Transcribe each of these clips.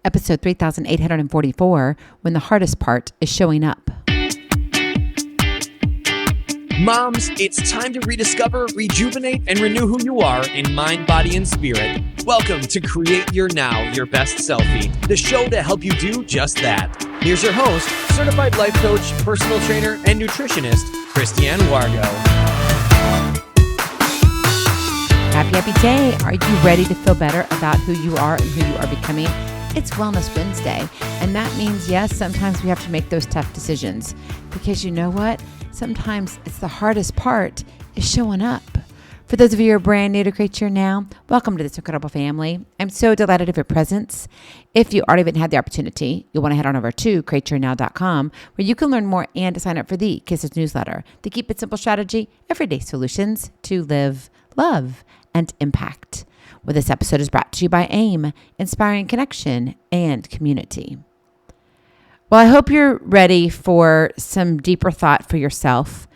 episode 3844, when the hardest part is showing up. Moms, it's time to rediscover, rejuvenate, and renew who you are in mind, body, and spirit. Welcome to Create Your Now, Your Best Selfie, the show to help you do just that. Here's your host, certified life coach, personal trainer, and nutritionist, Christiane Wargo. Happy day. Are you ready to feel better about who you are and who you are becoming? It's Wellness Wednesday, and that means, yes, sometimes we have to make those tough decisions because you know what? Sometimes it's the hardest part is showing up. For those of you who are brand new to Create Your Now, welcome to this incredible family. I'm so delighted of your presence. If you already haven't had the opportunity, you'll want to head on over to createyournow.com where you can learn more and to sign up for the Kisses newsletter, the Keep It Simple strategy, everyday solutions to live, love, and impact. Well, this episode is brought to you by AIM, Inspiring Connection and Community. Well, I hope you're ready for some deeper thought for yourself.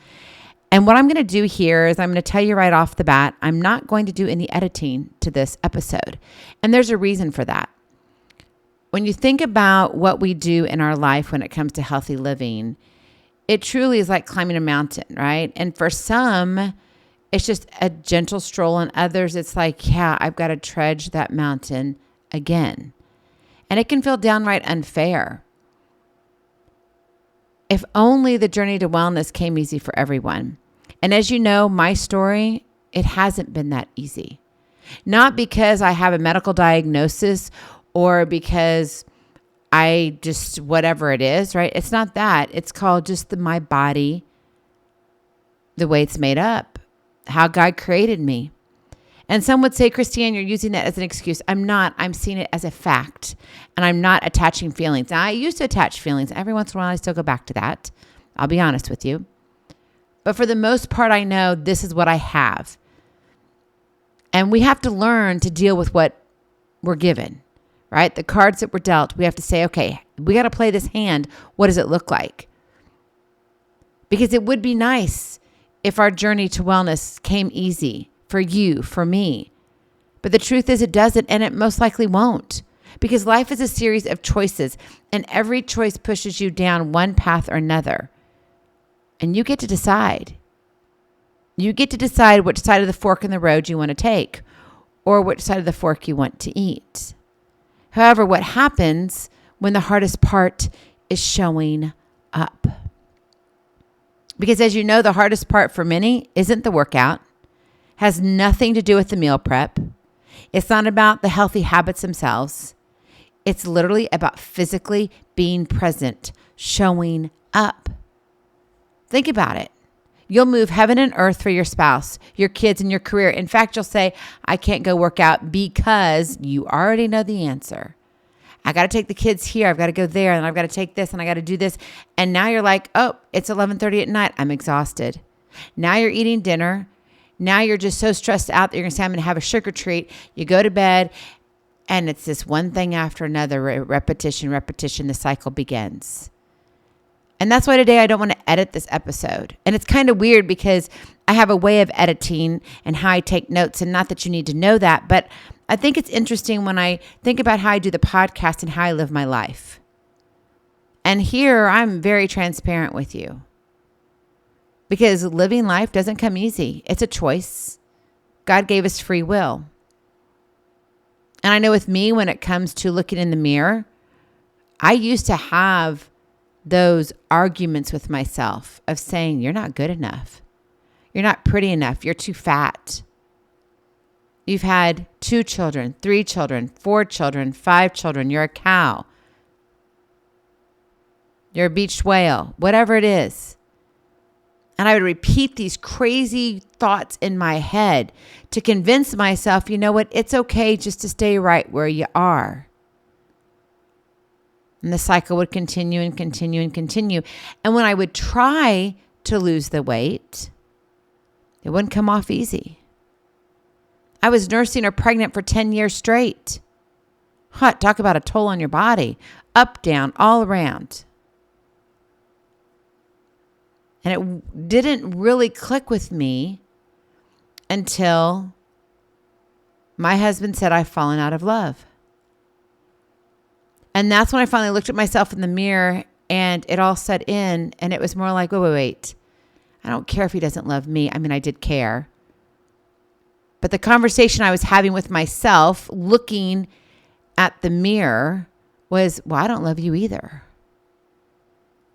And what I'm going to do here is I'm going to tell you right off the bat, I'm not going to do any editing to this episode. And there's a reason for that. When you think about what we do in our life when it comes to healthy living, it truly is like climbing a mountain, right? And for some, it's just a gentle stroll, and others, it's like, yeah, I've got to trudge that mountain again. And it can feel downright unfair. If only the journey to wellness came easy for everyone. And as you know, my story, it hasn't been that easy. Not because I have a medical diagnosis or because I just, whatever it is, right? It's not that. It's called just my body, the way it's made up, how God created me. And some would say, Christiane, you're using that as an excuse. I'm not. I'm seeing it as a fact. And I'm not attaching feelings. Now, I used to attach feelings. Every once in a while, I still go back to that. I'll be honest with you. But for the most part, I know this is what I have. And we have to learn to deal with what we're given, right? The cards that we're dealt, we have to say, okay, we got to play this hand. What does it look like? Because it would be nice if our journey to wellness came easy. For you, for me. But the truth is it doesn't, and it most likely won't. Because life is a series of choices, and every choice pushes you down one path or another. And you get to decide. You get to decide which side of the fork in the road you want to take, or which side of the fork you want to eat. However, what happens when the hardest part is showing up? Because as you know, the hardest part for many isn't the workout. Has nothing to do with the meal prep. It's not about the healthy habits themselves. It's literally about physically being present, showing up. Think about it. You'll move heaven and earth for your spouse, your kids, and your career. In fact, you'll say, I can't go work out because you already know the answer. I got to take the kids here. I've got to go there, and I've got to take this, and I got to do this. And now you're like, oh, it's 11:30 at night. I'm exhausted. Now you're eating dinner. Now you're just so stressed out that you're going to say, I'm going to have a sugar treat. You go to bed, and it's this one thing after another, repetition, the cycle begins. And that's why today I don't want to edit this episode. And it's kind of weird because I have a way of editing and how I take notes, and not that you need to know that, but I think it's interesting when I think about how I do the podcast and how I live my life. And here I'm very transparent with you. Because living life doesn't come easy. It's a choice. God gave us free will. And I know with me, when it comes to looking in the mirror, I used to have those arguments with myself of saying, you're not good enough. You're not pretty enough. You're too fat. You've had 2 children, 3 children, 4 children, 5 children. You're a cow. You're a beached whale, whatever it is. And I would repeat these crazy thoughts in my head to convince myself, you know what, it's okay just to stay right where you are. And the cycle would continue and continue and continue. And when I would try to lose the weight, it wouldn't come off easy. I was nursing or pregnant for 10 years straight. Talk about a toll on your body. Up, down, all around. And it didn't really click with me until my husband said, I've fallen out of love. And that's when I finally looked at myself in the mirror and it all set in. And it was more like, wait. I don't care if he doesn't love me. I mean, I did care. But the conversation I was having with myself, looking at the mirror, was, well, I don't love you either.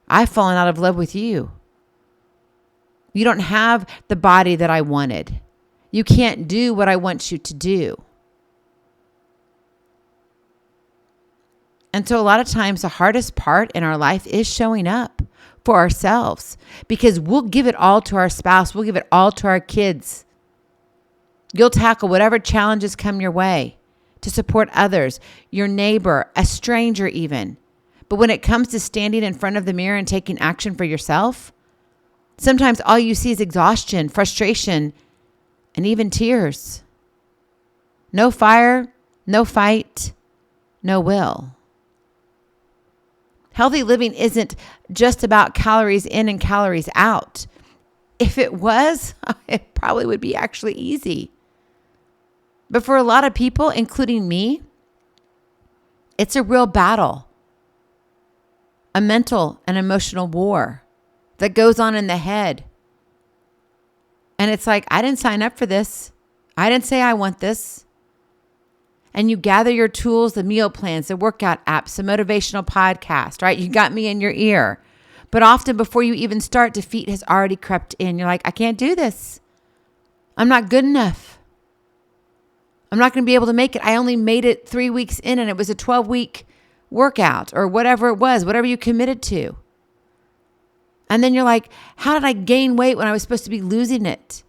I've fallen out of love with you. You don't have the body that I wanted. You can't do what I want you to do. And so a lot of times the hardest part in our life is showing up for ourselves, because we'll give it all to our spouse. We'll give it all to our kids. You'll tackle whatever challenges come your way to support others, your neighbor, a stranger even. But when it comes to standing in front of the mirror and taking action for yourself, sometimes all you see is exhaustion, frustration, and even tears. No fire, no fight, no will. Healthy living isn't just about calories in and calories out. If it was, it probably would be actually easy. But for a lot of people, including me, it's a real battle, a mental and emotional war that goes on in the head. And it's like, I didn't sign up for this. I didn't say I want this. And you gather your tools, the meal plans, the workout apps, the motivational podcast, right? You got me in your ear. But often before you even start, defeat has already crept in. You're like, I can't do this. I'm not good enough. I'm not going to be able to make it. I only made it 3 weeks in and it was a 12-week workout or whatever it was, whatever you committed to. And then you're like, how did I gain weight when I was supposed to be losing it?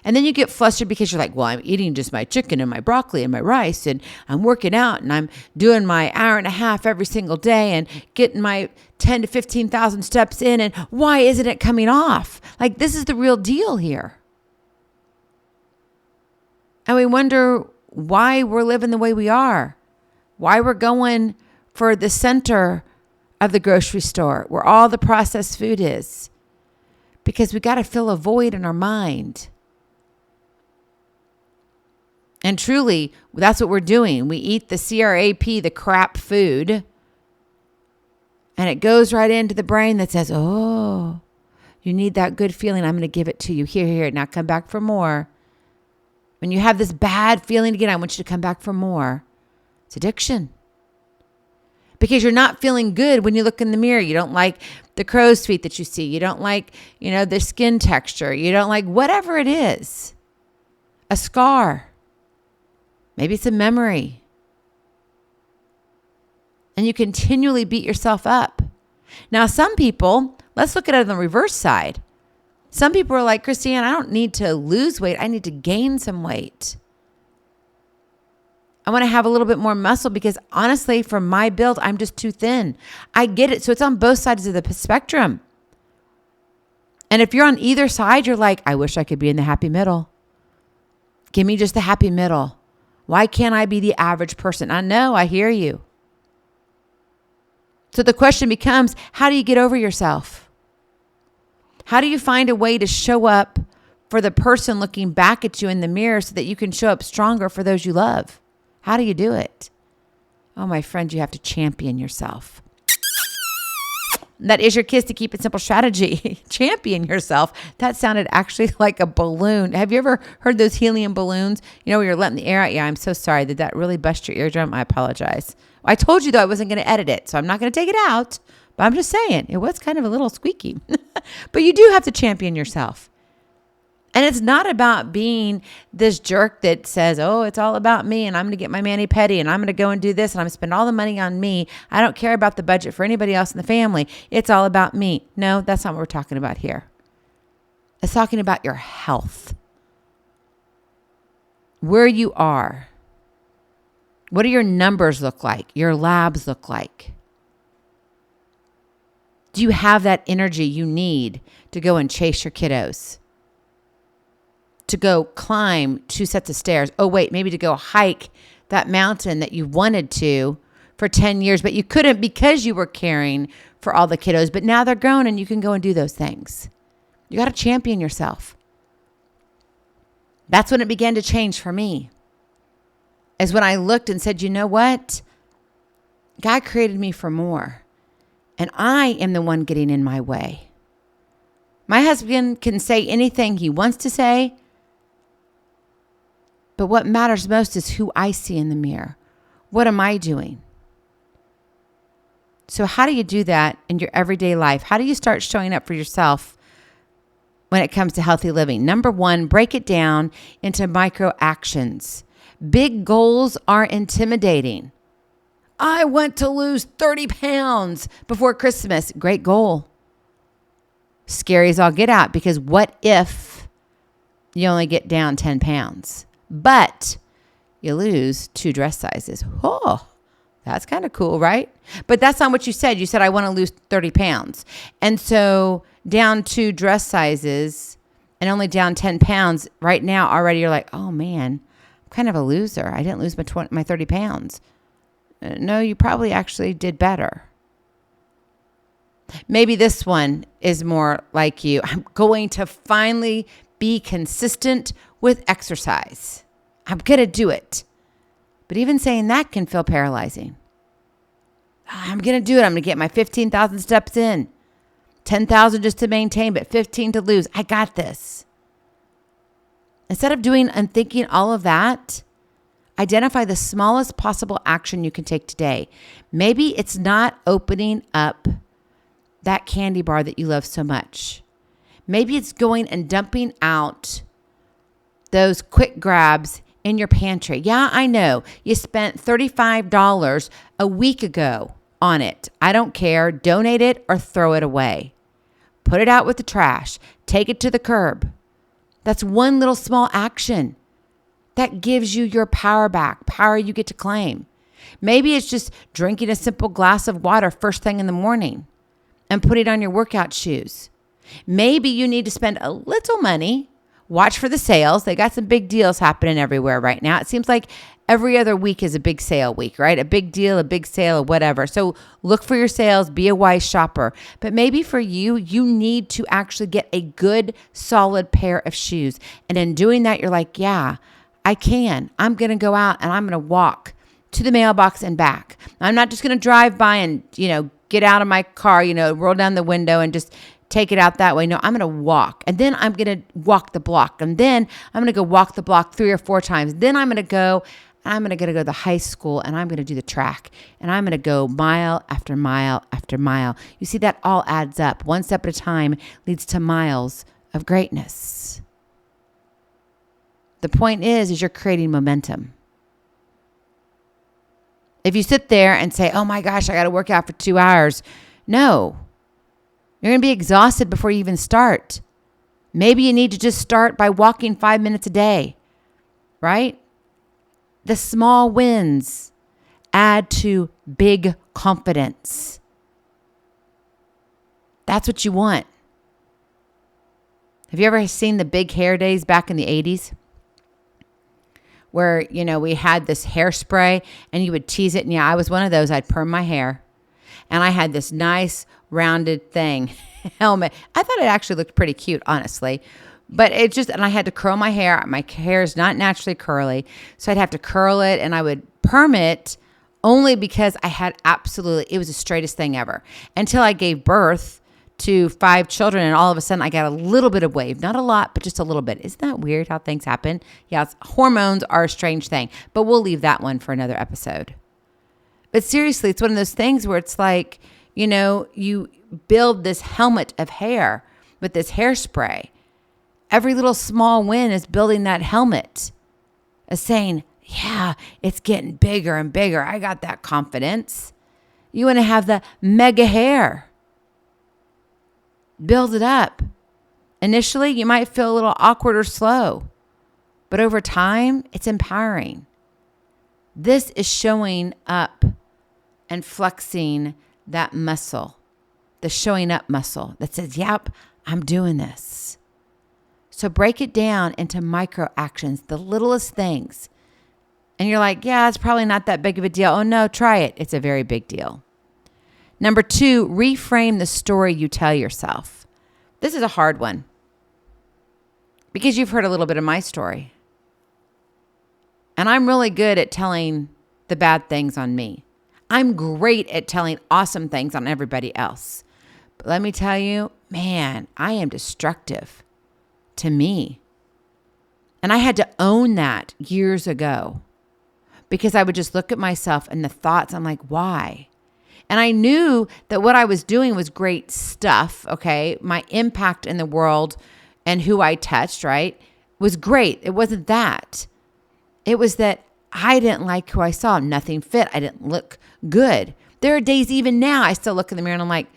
And then you get flustered because you're like, well, I'm eating just my chicken and my broccoli and my rice, and I'm working out and I'm doing my hour and a half every single day and getting my 10 to 15,000 steps in. And why isn't it coming off? Like, this is the real deal here. And we wonder why we're living the way we are, why we're going for the center of the grocery store where all the processed food is, because we got to fill a void in our mind. And truly, that's what we're doing. We eat the CRAP, the crap food, and it goes right into the brain that says, oh, you need that good feeling. I'm going to give it to you. Here, now come back for more. When you have this bad feeling again, I want you to come back for more. It's addiction. Because you're not feeling good when you look in the mirror. You don't like the crow's feet that you see. You don't like, the skin texture. You don't like whatever it is. A scar. Maybe it's a memory. And you continually beat yourself up. Now, some people, let's look at it on the reverse side. Some people are like, Christiane, I don't need to lose weight. I need to gain some weight. I want to have a little bit more muscle because honestly, for my build, I'm just too thin. I get it. So it's on both sides of the spectrum. And if you're on either side, you're like, I wish I could be in the happy middle. Give me just the happy middle. Why can't I be the average person? I know, I hear you. So the question becomes, how do you get over yourself? How do you find a way to show up for the person looking back at you in the mirror so that you can show up stronger for those you love? How do you do it? Oh, my friend, you have to champion yourself. That is your kiss to keep it simple strategy. Champion yourself. That sounded actually like a balloon. Have you ever heard those helium balloons? Where you're letting the air out? Yeah, I'm so sorry. Did that really bust your eardrum? I apologize. I told you, though, I wasn't going to edit it, so I'm not going to take it out. But I'm just saying, it was kind of a little squeaky. But you do have to champion yourself. And it's not about being this jerk that says, oh, it's all about me and I'm going to get my mani-pedi and I'm going to go and do this and I'm going to spend all the money on me. I don't care about the budget for anybody else in the family. It's all about me. No, that's not what we're talking about here. It's talking about your health. Where you are. What do your numbers look like? Your labs look like? Do you have that energy you need to go and chase your kiddos? To go climb 2 sets of stairs. Oh, wait, maybe to go hike that mountain that you wanted to for 10 years, but you couldn't because you were caring for all the kiddos. But now they're grown and you can go and do those things. You got to champion yourself. That's when it began to change for me. Is when I looked and said, you know what? God created me for more, and I am the one getting in my way. My husband can say anything he wants to say, but what matters most is who I see in the mirror. What am I doing? So how do you do that in your everyday life? How do you start showing up for yourself when it comes to healthy living? Number one, break it down into micro actions. Big goals are intimidating. I want to lose 30 pounds before Christmas. Great goal. Scary as all get out, because what if you only get down 10 pounds, but you lose 2 dress sizes? Oh, that's kind of cool, right? But that's not what you said. You said, I want to lose 30 pounds. And so down 2 dress sizes and only down 10 pounds right now already, you're like, oh man, I'm kind of a loser. I didn't lose my 30 pounds. No, you probably actually did better. Maybe this one is more like you. I'm going to finally be consistent with exercise. I'm going to do it. But even saying that can feel paralyzing. I'm going to do it. I'm going to get my 15,000 steps in. 10,000 just to maintain, but 15 to lose. I got this. Instead of doing and thinking all of that, identify the smallest possible action you can take today. Maybe it's not opening up that candy bar that you love so much. Maybe it's going and dumping out those quick grabs in your pantry. Yeah, I know. You spent $35 a week ago on it. I don't care. Donate it or throw it away. Put it out with the trash. Take it to the curb. That's one little small action that gives you your power back, power you get to claim. Maybe it's just drinking a simple glass of water first thing in the morning and put it on your workout shoes. Maybe you need to spend a little money. Watch for the sales. They got some big deals happening everywhere right now. It seems like every other week is a big sale week, right? A big deal, a big sale, whatever. So look for your sales. Be a wise shopper. But maybe for you, you need to actually get a good, solid pair of shoes. And in doing that, you're like, yeah, I can. I'm going to go out and I'm going to walk to the mailbox and back. I'm not just going to drive by and, get out of my car, roll down the window and just take it out that way. No, I'm going to walk. And then I'm going to walk the block. And then I'm going to go walk the block 3 or 4 times. Then I'm going to go to the high school and I'm going to do the track. And I'm going to go mile after mile after mile. You see, that all adds up. One step at a time leads to miles of greatness. The point is you're creating momentum. If you sit there and say, oh my gosh, I got to work out for 2 hours. No, you're going to be exhausted before you even start. Maybe you need to just start by walking 5 minutes a day, right? The small wins add to big confidence. That's what you want. Have you ever seen the big hair days back in the 80s? Where, we had this hairspray and you would tease it. And yeah, I was one of those. I'd perm my hair. And I had this nice rounded thing, helmet. I thought it actually looked pretty cute, honestly. But and I had to curl my hair. My hair is not naturally curly. So I'd have to curl it and I would perm it only because it was the straightest thing ever. Until I gave birth to 5 children and all of a sudden I got a little bit of wave. Not a lot, but just a little bit. Isn't that weird how things happen? Yeah, hormones are a strange thing. But we'll leave that one for another episode. But seriously, it's one of those things where it's like, you build this helmet of hair with this hairspray. Every little small win is building that helmet, is saying, yeah, it's getting bigger and bigger. I got that confidence. You want to have the mega hair. Build it up. Initially, you might feel a little awkward or slow, but over time, it's empowering. This is showing up and flexing that muscle, the showing up muscle that says, yep, I'm doing this. So break it down into micro actions, the littlest things. And you're like, yeah, it's probably not that big of a deal. Oh no, try it. It's a very big deal. Number 2, reframe the story you tell yourself. This is a hard one because you've heard a little bit of my story. And I'm really good at telling the bad things on me. I'm great at telling awesome things on everybody else. But let me tell you, man, I am destructive to me. And I had to own that years ago because I would just look at myself and the thoughts. I'm like, why? And I knew that what I was doing was great stuff, okay? My impact in the world and who I touched, right, was great. It wasn't that. It was that I didn't like who I saw. Nothing fit. I didn't look good. There are days even now I still look in the mirror and I'm like,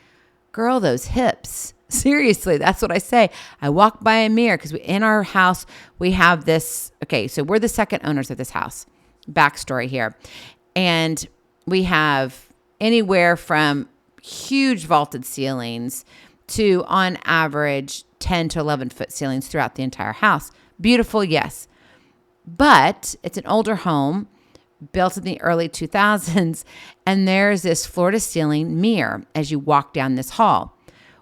girl, those hips. Seriously, that's what I say. I walk by a mirror because in our house, we have this. Okay, so we're the second owners of this house. Backstory here. And we have anywhere from huge vaulted ceilings to, on average, 10 to 11 foot ceilings throughout the entire house. Beautiful, yes. But it's an older home built in the early 2000s, and there's this floor-to-ceiling mirror as you walk down this hall.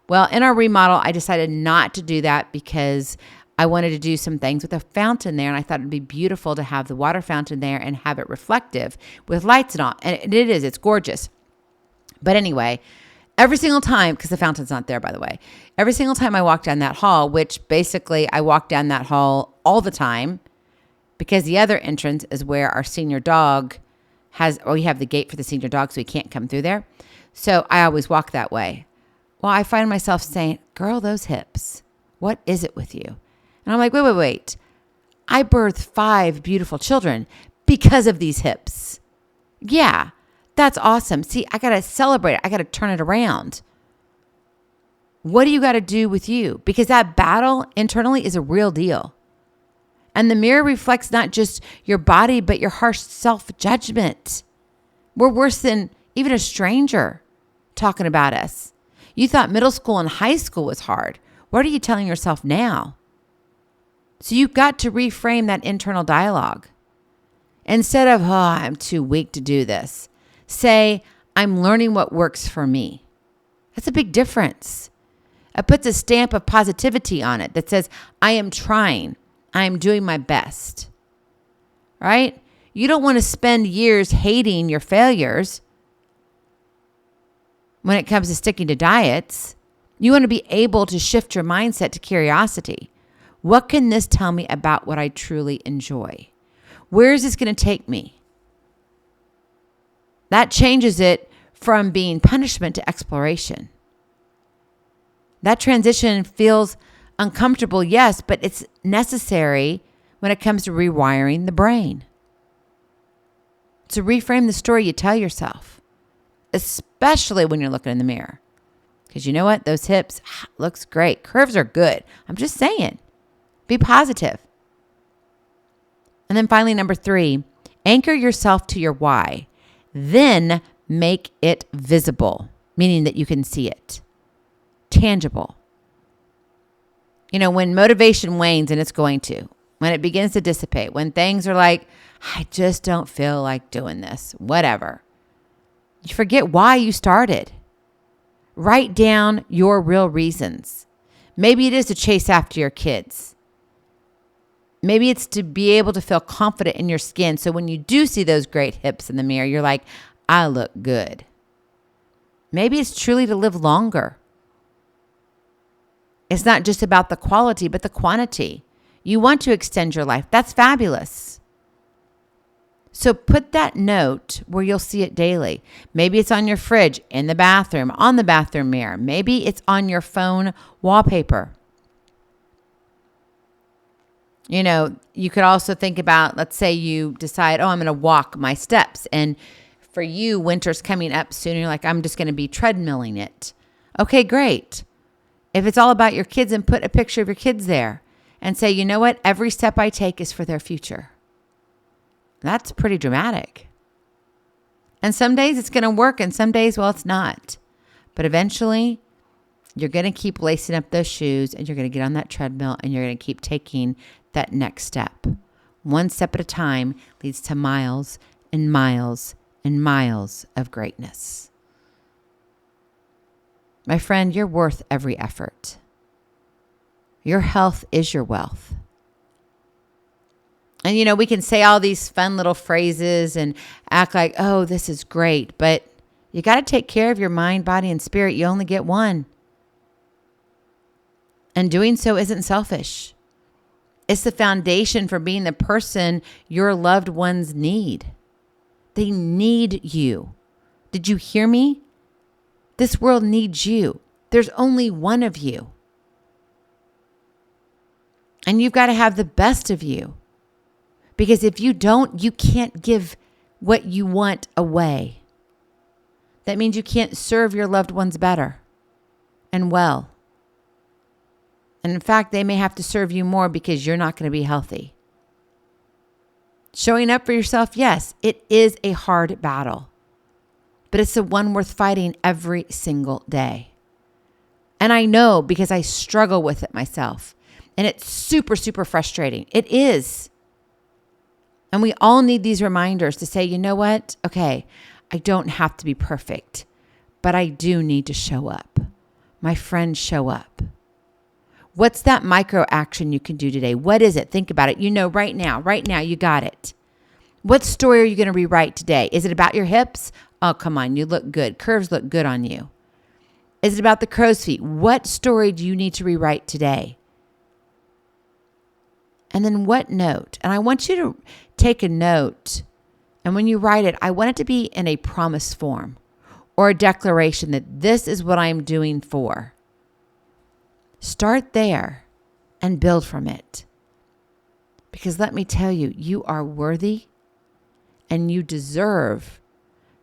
Well, in our remodel, I decided not to do that because I wanted to do some things with a fountain there, and I thought it'd be beautiful to have the water fountain there and have it reflective with lights and all. And it is, it's gorgeous. But anyway, every single time, because the fountain's not there, by the way, every single time I walk down that hall, which basically I walk down that hall all the time, because the other entrance is where our senior dog we have the gate for the senior dog, so he can't come through there. So I always walk that way. Well, I find myself saying, girl, those hips, what is it with you? And I'm like, wait. I birthed 5 beautiful children because of these hips. Yeah, that's awesome. See, I got to celebrate it. I got to turn it around. What do you got to do with you? Because that battle internally is a real deal. And the mirror reflects not just your body, but your harsh self-judgment. We're worse than even a stranger talking about us. You thought middle school and high school was hard. What are you telling yourself now? So you've got to reframe that internal dialogue. Instead of, I'm too weak to do this, say, I'm learning what works for me. That's a big difference. It puts a stamp of positivity on it that says, I am trying. I'm doing my best, right? You don't want to spend years hating your failures when it comes to sticking to diets. You want to be able to shift your mindset to curiosity. What can this tell me about what I truly enjoy? Where is this going to take me? That changes it from being punishment to exploration. That transition feels uncomfortable, yes, but it's necessary when it comes to rewiring the brain. To reframe the story you tell yourself, especially when you're looking in the mirror. Because you know what? Those hips looks great. Curves are good. I'm just saying. Be positive. And then finally, number 3, anchor yourself to your why. Then make it visible, meaning that you can see it. Tangible. You know, when motivation wanes, and it's going to, when it begins to dissipate, when things are like, I just don't feel like doing this, whatever. You forget why you started. Write down your real reasons. Maybe it is to chase after your kids. Maybe it's to be able to feel confident in your skin. So when you do see those great hips in the mirror, you're like, I look good. Maybe it's truly to live longer. It's not just about the quality, but the quantity. You want to extend your life. That's fabulous. So put that note where you'll see it daily. Maybe it's on your fridge, in the bathroom, on the bathroom mirror. Maybe it's on your phone wallpaper. You know, you could also think about, let's say you decide, I'm going to walk my steps. And for you, winter's coming up soon. You're like, I'm just going to be treadmilling it. Okay, great. If it's all about your kids, and put a picture of your kids there and say, you know what? Every step I take is for their future. That's pretty dramatic. And some days it's going to work and some days, well, it's not. But eventually you're going to keep lacing up those shoes and you're going to get on that treadmill and you're going to keep taking that next step. One step at a time leads to miles and miles and miles of greatness. My friend, you're worth every effort. Your health is your wealth. And we can say all these fun little phrases and act like, oh, this is great. But you got to take care of your mind, body, and spirit. You only get one. And doing so isn't selfish. It's the foundation for being the person your loved ones need. They need you. Did you hear me? This world needs you. There's only one of you. And you've got to have the best of you. Because if you don't, you can't give what you want away. That means you can't serve your loved ones better and well. And in fact, they may have to serve you more because you're not going to be healthy. Showing up for yourself, yes, it is a hard battle. But it's the one worth fighting every single day. And I know because I struggle with it myself. And it's super, super frustrating. It is. And we all need these reminders to say, you know what? Okay, I don't have to be perfect, but I do need to show up. My friends, show up. What's that micro action you can do today? What is it? Think about it. Right now, you got it. What story are you going to rewrite today? Is it about your hips? Oh, come on. You look good. Curves look good on you. Is it about the crow's feet? What story do you need to rewrite today? And then what note? And I want you to take a note. And when you write it, I want it to be in a promise form or a declaration that this is what I'm doing for. Start there and build from it. Because let me tell you, you are worthy and you deserve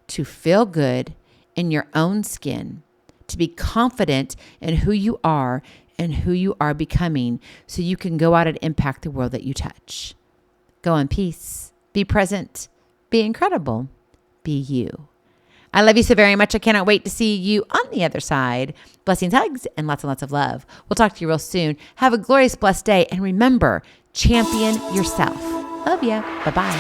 to feel good in your own skin, to be confident in who you are and who you are becoming so you can go out and impact the world that you touch. Go in peace. Be present. Be incredible. Be you. I love you so very much. I cannot wait to see you on the other side. Blessings, hugs, and lots of love. We'll talk to you real soon. Have a glorious, blessed day. And remember, champion yourself. Love ya. Bye-bye.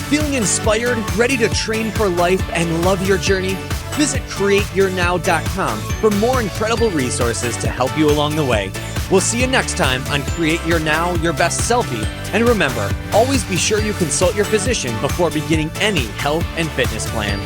Feeling inspired, ready to train for life and love your journey? Visit createyournow.com for more incredible resources to help you along the way. We'll see you next time on Create Your Now, Your Best Selfie. And remember, always be sure you consult your physician before beginning any health and fitness plan.